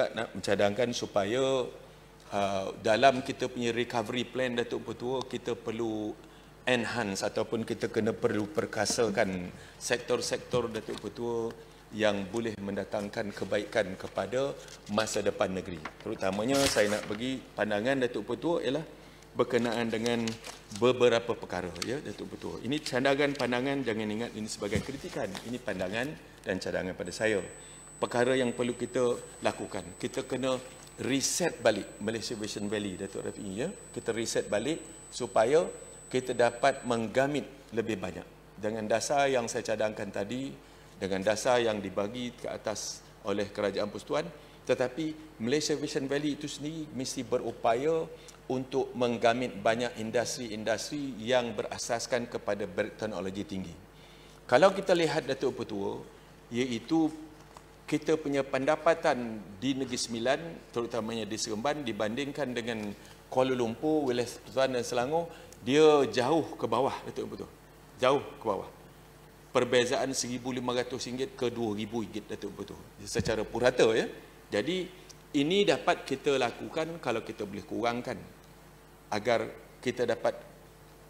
juga nak mencadangkan supaya dalam kita punya recovery plan Datuk Petua, kita perlu enhance ataupun kita perlu perkasakan sektor-sektor Datuk Petua yang boleh mendatangkan kebaikan kepada masa depan negeri. Terutamanya saya nak bagi pandangan Datuk Petua ialah berkenaan dengan beberapa perkara, ya Datuk Petua. Ini cadangan pandangan, jangan ingat ini sebagai kritikan. Ini pandangan dan cadangan pada saya. Perkara yang perlu kita lakukan, kita kena reset balik Malaysia Vision Valley, Datuk Rafiee, ya. Kita reset balik supaya kita dapat menggamit lebih banyak dengan dasar yang saya cadangkan tadi, dengan dasar yang dibagi ke atas oleh Kerajaan Persekutuan. Tetapi Malaysia Vision Valley itu sendiri mesti berupaya untuk menggamit banyak industri-industri yang berasaskan kepada teknologi tinggi. Kalau kita lihat Datuk Petua, iaitu kita punya pendapatan di Negeri Sembilan, terutamanya di Seremban, dibandingkan dengan Kuala Lumpur, Wilayah Persekutuan dan Selangor, dia jauh ke bawah, Datuk Petua. Jauh ke bawah. Perbezaan RM1,500 ke RM2,000, Datuk Petua. Secara purata, ya. Jadi ini dapat kita lakukan kalau kita boleh kurangkan, agar kita dapat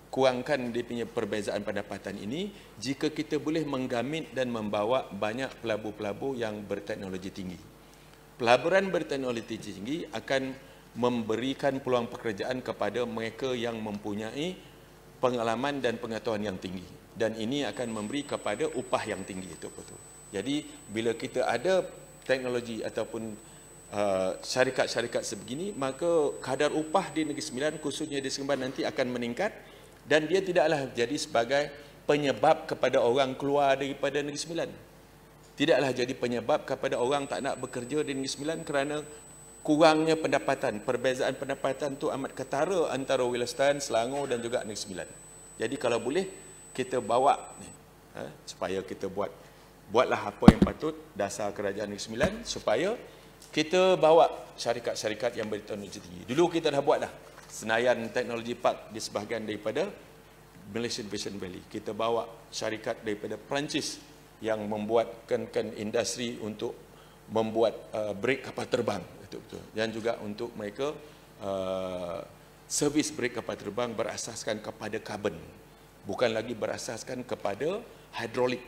kurangkan dia punya perbezaan pendapatan ini jika kita boleh menggamit dan membawa banyak pelabur-pelabur yang berteknologi tinggi. Pelaburan berteknologi tinggi akan memberikan peluang pekerjaan kepada mereka yang mempunyai pengalaman dan pengetahuan yang tinggi, dan ini akan memberi kepada upah yang tinggi itu betul. Jadi bila kita ada teknologi ataupun syarikat-syarikat sebegini, maka kadar upah di Negeri Sembilan, khususnya di Seremban nanti akan meningkat, dan dia tidaklah jadi sebagai penyebab kepada orang keluar daripada Negeri Sembilan. Tidaklah jadi penyebab kepada orang tak nak bekerja di Negeri Sembilan kerana kurangnya pendapatan. Perbezaan pendapatan tu amat ketara antara Wilayah Selatan, Selangor dan juga Negeri Sembilan. Jadi kalau boleh kita bawa ni, supaya kita buatlah apa yang patut dasar Kerajaan Negeri Sembilan, supaya kita bawa syarikat-syarikat yang berteknologi tinggi. Dulu kita dah buat dah Senayan Technology Park di sebahagian daripada Malaysian Vision Valley. Kita bawa syarikat daripada Perancis yang membuatkan industri untuk membuat brake kapal terbang, betul-betul. Dan juga untuk mereka servis brake kapal terbang berasaskan kepada karbon, bukan lagi berasaskan kepada hidrolik.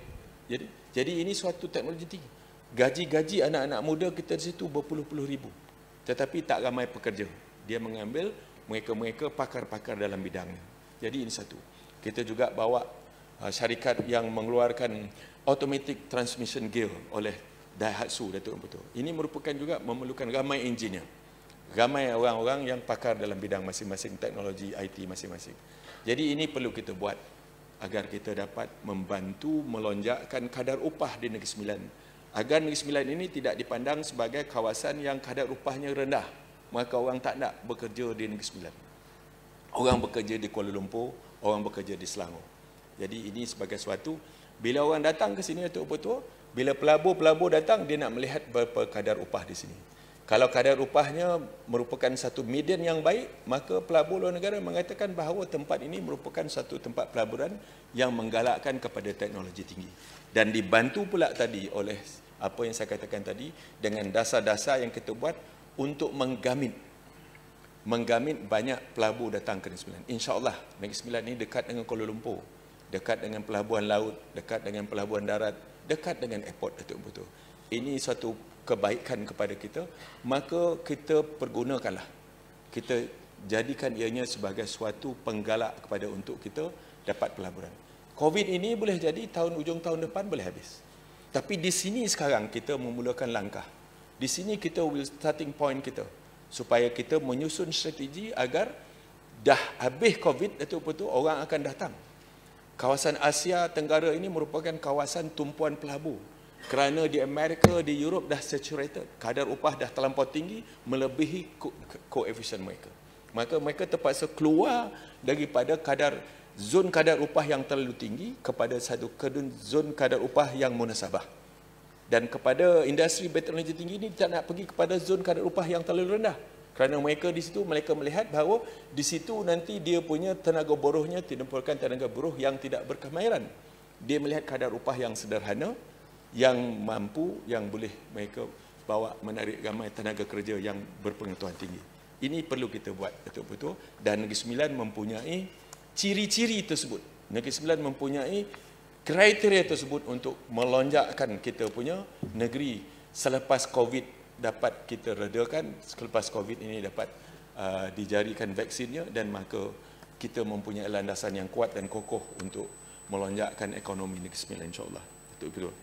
Jadi ini suatu teknologi tinggi. Gaji-gaji anak-anak muda kita di situ berpuluh-puluh ribu, tetapi tak ramai pekerja. Dia mengambil mereka-mereka pakar-pakar dalam bidangnya. Jadi ini satu. Kita juga bawa syarikat yang mengeluarkan automatic transmission gear oleh Daihatsu, Datuk Betul. Ini merupakan juga memerlukan ramai engineer, ramai orang-orang yang pakar dalam bidang masing-masing teknologi IT masing-masing. Jadi ini perlu kita buat agar kita dapat membantu melonjakkan kadar upah di Negeri Sembilan, agar Negeri Sembilan ini tidak dipandang sebagai kawasan yang kadar upahnya rendah, maka orang tak nak bekerja di Negeri Sembilan. Orang bekerja di Kuala Lumpur, orang bekerja di Selangor. Jadi ini sebagai suatu, bila orang datang ke sini, Datuk Petua, bila pelabur-pelabur datang, dia nak melihat berapa kadar upah di sini. Kalau kadar upahnya merupakan satu median yang baik, maka pelabur luar negara mengatakan bahawa tempat ini merupakan satu tempat pelaburan yang menggalakkan kepada teknologi tinggi. Dan dibantu pula tadi oleh apa yang saya katakan tadi, dengan dasar-dasar yang kita buat untuk menggamit banyak pelabur datang ke Negeri Sembilan. InsyaAllah Negeri Sembilan ini dekat dengan Kuala Lumpur, dekat dengan pelabuhan laut, dekat dengan pelabuhan darat, dekat dengan airport, Datuk Betul. Ini suatu kebaikan kepada kita, maka kita pergunakanlah. Kita jadikan ianya sebagai suatu penggalak kepada untuk kita dapat pelaburan. Covid ini boleh jadi ujung tahun depan boleh habis. Tapi di sini sekarang kita memulakan langkah. Di sini kita starting point kita, supaya kita menyusun strategi agar dah habis Covid, Datuk Betul, orang akan datang. Kawasan Asia Tenggara ini merupakan kawasan tumpuan pelabur. Kerana di Amerika, di Europe dah saturated, kadar upah dah terlampau tinggi, melebihi koefisien mereka. Maka mereka terpaksa keluar daripada zon kadar upah yang terlalu tinggi kepada satu zon kadar upah yang munasabah. Dan kepada industri berteknologi tinggi ini tak nak pergi kepada zon kadar upah yang terlalu rendah. Kerana mereka di situ, mereka melihat bahawa di situ nanti dia punya tenaga buruhnya tidak merupakan tenaga buruh yang tidak berkemahiran. Dia melihat kadar upah yang sederhana, yang mampu, yang boleh mereka bawa menarik ramai tenaga kerja yang berpengetahuan tinggi. Ini perlu kita buat betul-betul, dan Negeri Sembilan mempunyai ciri-ciri tersebut. Negeri Sembilan mempunyai kriteria tersebut untuk melonjakkan kita punya negeri selepas COVID dapat kita redakan, selepas COVID ini dapat dijarikan vaksinnya, dan maka kita mempunyai landasan yang kuat dan kokoh untuk melonjakkan ekonomi Negeri Sembilan, insya-Allah. Betul-betul.